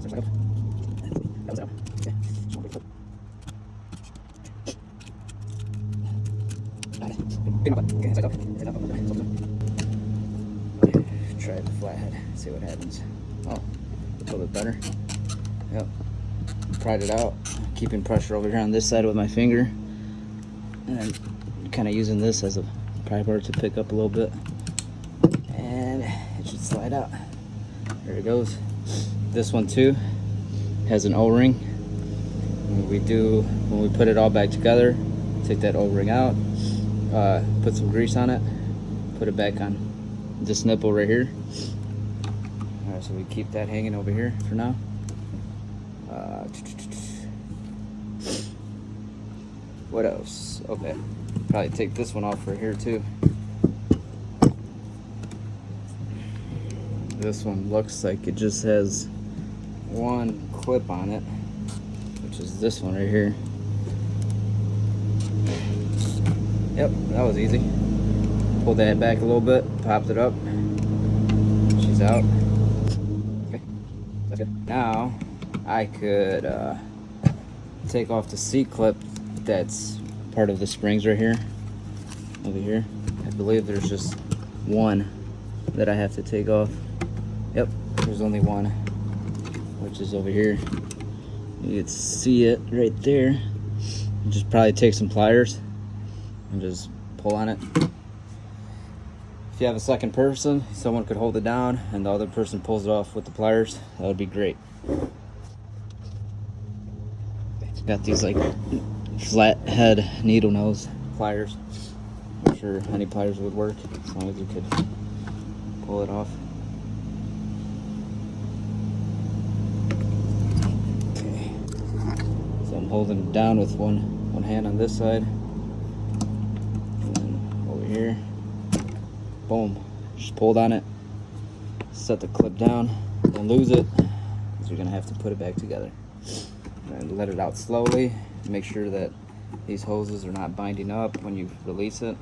Try the flathead, see what happens. Oh, a little bit better. Yep. Pried it out, keeping pressure over here on this side with my finger, and then kind of using this as a pry bar to pick up a little bit, and it should slide out. There it goes. This one too has an O-ring. When we put it all back together, take that O-ring out, put some grease on it, put it back on this nipple right here. All right, so we keep that hanging over here for now. What else? Okay, probably take this one off right here too. This one looks like it just has one clip on it, which is this one right here. Yep, that was easy. Pulled that back a little bit, popped it up. She's out. Okay, that's good. Now I could take off the seat clip that's part of the springs right here, over here. I believe there's just one that I have to take off. Yep, there's only one, which is over here. You can see it right there. You just probably take some pliers and just pull on it. If you have a second person, someone could hold it down and the other person pulls it off with the pliers. That would be great. Got these like flat head needle nose pliers. I'm sure any pliers would work as long as you could pull it off. Okay, so I'm holding it down with one hand on this side, and then over here, boom, just pulled on it, set the clip down, don't lose it, because you're gonna have to put it back together. And let it out slowly. Make sure that these hoses are not binding up when you release it.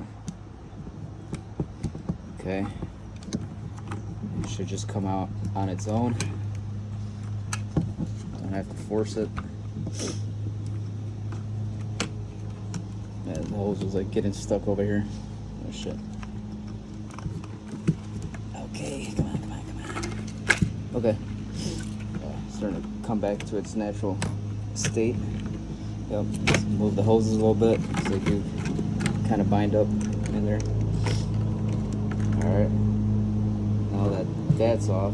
Okay. It should just come out on its own. Don't have to force it. Yeah, the hose was like getting stuck over here. Oh shit. Okay, come on. Okay. Starting to come back to its natural state. Yep, just move the hoses a little bit so they do kind of bind up in there. Alright, now that that's off,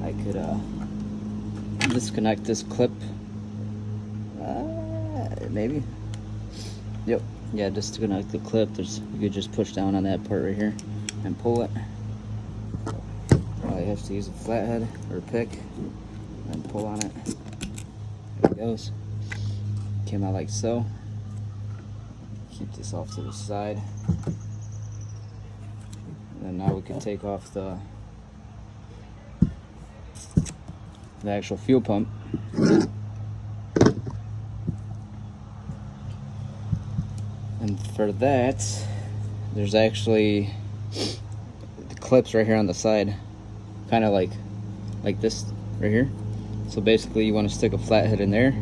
I could disconnect this clip. Maybe. Yep, yeah, disconnect the clip. You could just push down on that part right here and pull it. Probably have to use a flathead or a pick and pull on it. There it goes. Came out like so. Keep this off to the side. And then now we can take off the actual fuel pump. And for that, there's actually the clips right here on the side, kind of like this right here. So basically you want to stick a flathead in there,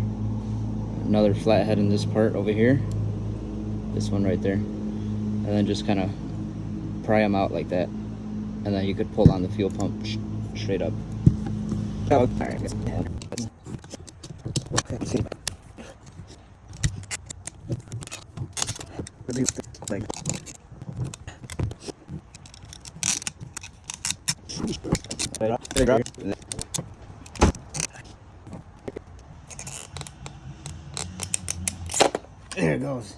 another flathead in this part over here, this one right there, and then just kind of pry them out like that, and then you could pull on the fuel pump straight up. Oh, there it goes.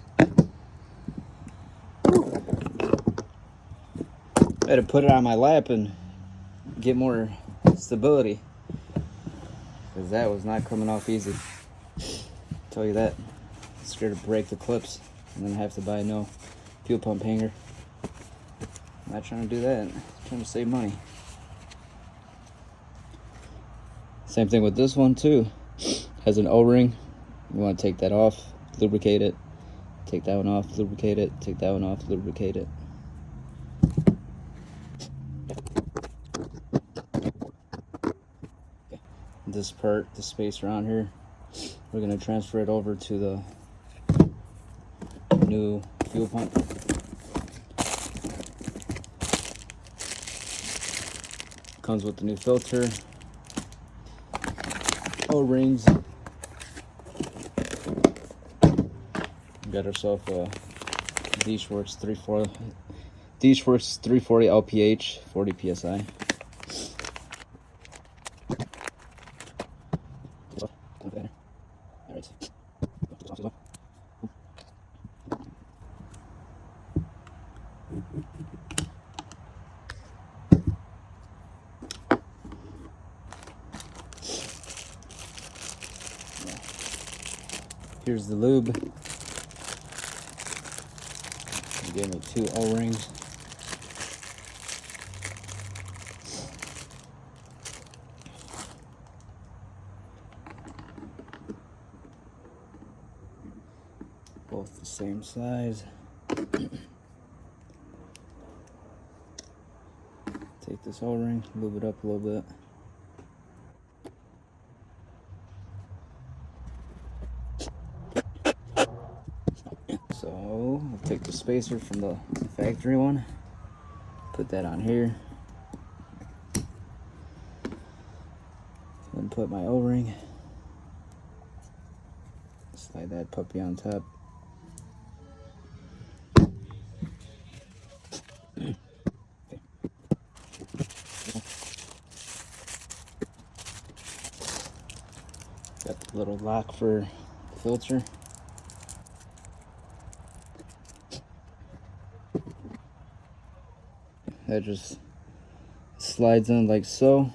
I had to put it on my lap and get more stability, because that was not coming off easy. Tell you that. Scared to break the clips and then have to buy a no fuel pump hanger. I'm not trying to do that. I'm trying to save money. Same thing with this one too. Has an O-ring. You want to take that off, lubricate it. Take that one off, lubricate it. Take that one off, lubricate it. Okay. this part, the spacer on here, we're gonna transfer it over to the new fuel pump. Comes with the new filter, O-rings. Got ourselves a D-Schwartz 340 LPH, 40 PSI. Alright. Here's the lube. They gave me 2 O-rings. Both the same size. Take this O-ring, lube it up a little bit. So I'll take the spacer from the factory one, put that on here, then put my O-ring, slide that puppy on top. Got the little lock for the filter. That just slides in like so.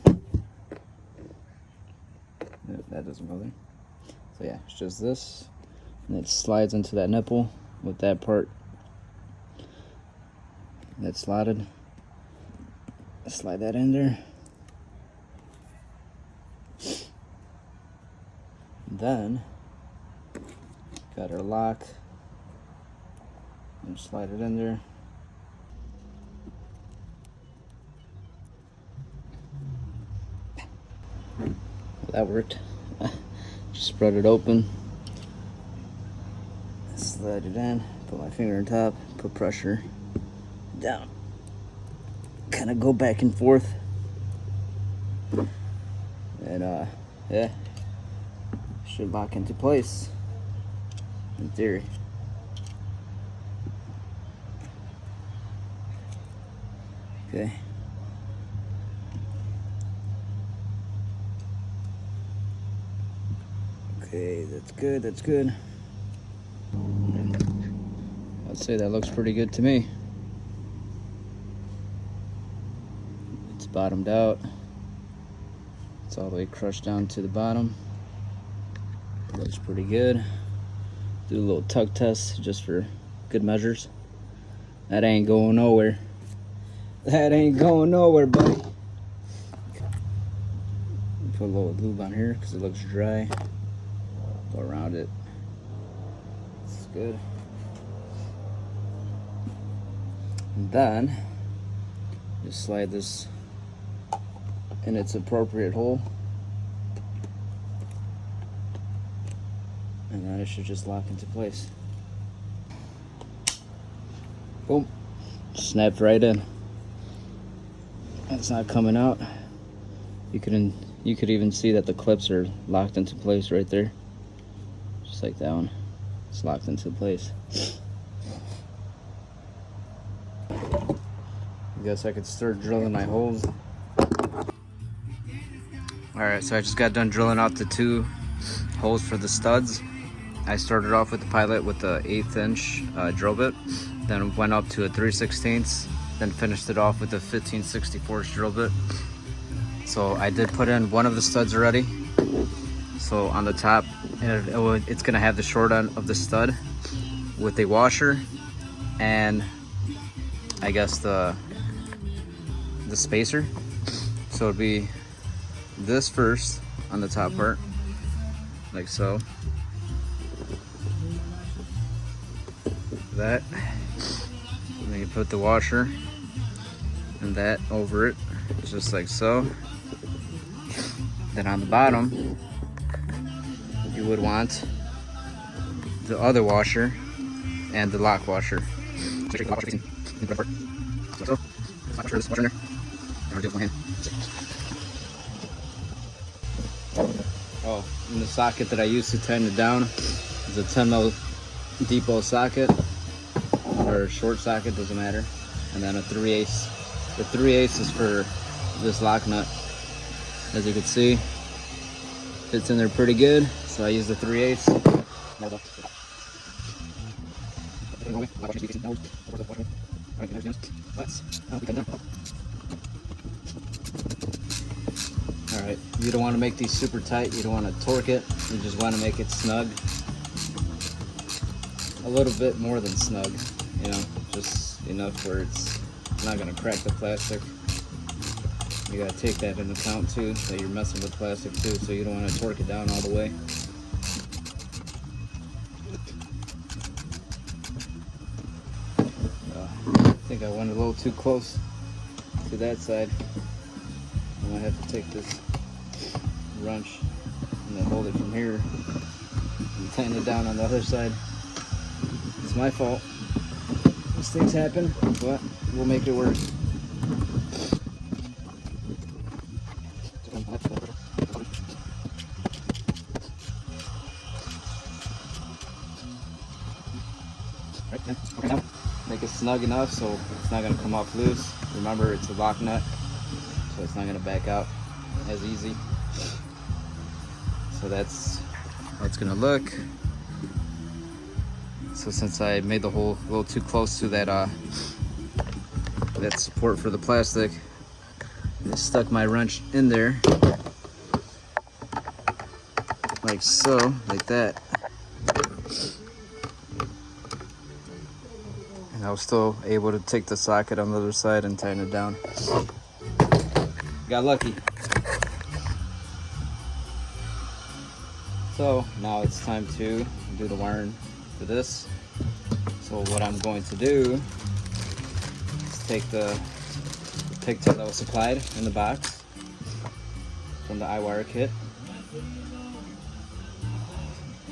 That doesn't go there. So yeah, it's just this. And it slides into that nipple with that part that's slotted. Slide that in there. Then got our lock and slide it in there. That worked. Just spread it open, slide it in, put my finger on top, put pressure down, kind of go back and forth, and yeah, should lock into place in theory. Okay. Okay, that's good, that's good. I'd say that looks pretty good to me. It's bottomed out. It's all the way crushed down to the bottom. Looks pretty good. Do a little tug test just for good measures. That ain't going nowhere. That ain't going nowhere, buddy. Put a little lube on here because it looks dry. Go around it. It's good. And then just slide this in its appropriate hole, and then it should just lock into place. Boom. Snapped right in. It's not coming out. You could even see that the clips are locked into place right there. Just like that one. It's locked into place. I guess I could start drilling my holes. Alright, so I just got done drilling out the 2 holes for the studs. I started off with the Pilot with the 1/8 inch drill bit, then went up to a 3/16, then finished it off with the 15/64 drill bit. So I did put in one of the studs already. So on the top, it's gonna have the short end of the stud with a washer and I guess the spacer. So it'd be this first on the top part, like so. That, and then you put the washer and that over it, just like so. Then on the bottom, you would want the other washer and the lock washer. Oh, and the socket that I use to tighten it down is a 10mm depot socket, or short socket, doesn't matter. And then a 3/8. The 3/8 is for this lock nut. As you can see, fits in there pretty good, so I use the 3/8. Alright, you don't want to make these super tight, you don't want to torque it, you just want to make it snug. A little bit more than snug, you know, just enough where it's not going to crack the plastic. You got to take that into account too, that you're messing with plastic too, so you don't want to torque it down all the way. I think I went a little too close to that side. I'm gonna have to take this wrench and then hold it from here and tighten it down on the other side. It's my fault. Mistakes happen, but we'll make it work. Make it snug enough so it's not going to come off loose. Remember, it's a lock nut, so it's not going to back out as easy. So that's how it's going to look. So since I made the hole a little too close to that that support for the plastic, I stuck my wrench in there like so, like that. And I was still able to take the socket on the other side and tighten it down. Got lucky. So now it's time to do the wiring for this. So what I'm going to do is take the pigtail that was supplied in the box from the IWire kit.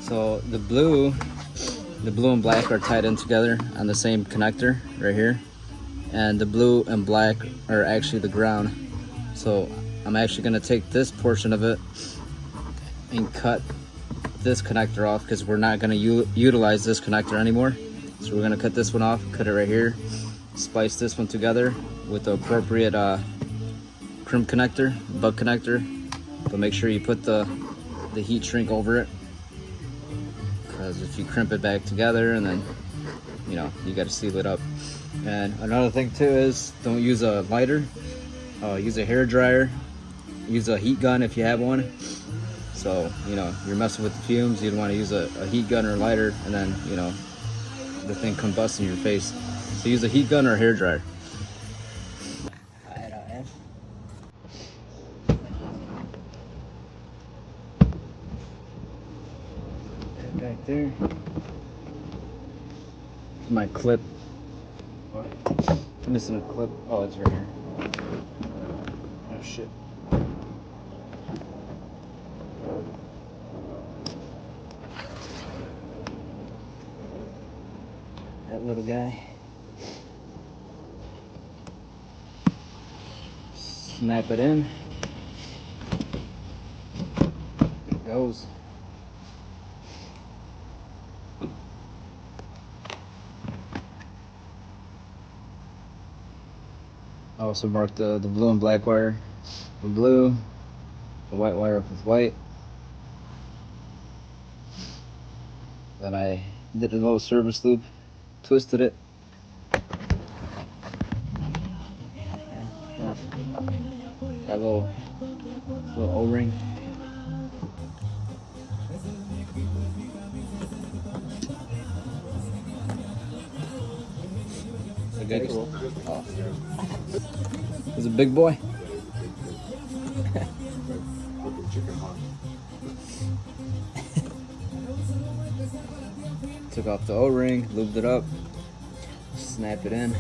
So the blue and black are tied in together on the same connector right here, and the blue and black are actually the ground. So I'm actually going to take this portion of it and cut this connector off, because we're not going to utilize this connector anymore. So we're going to cut this one off, cut it right here, splice this one together with the appropriate crimp connector, butt connector, but make sure you put the heat shrink over it, because if you crimp it back together and then, you know, you got to seal it up. And another thing too is, don't use a lighter, use a hair dryer, use a heat gun if you have one. So, you know, you're messing with the fumes, you don't want to use a heat gun or a lighter and then, you know, the thing combusts in your face. So use a heat gun or a hair dryer. Back there. My clip. What? I'm missing a clip. Oh, it's right here. Oh shit. That little guy. Snap it in. It goes. I also marked the blue and black wire with blue, the white wire with white. Then I did a little service loop, twisted it. Got a little O-ring. Good. Oh. He's a big boy. Took off the O-ring, lubed it up, snapped it in.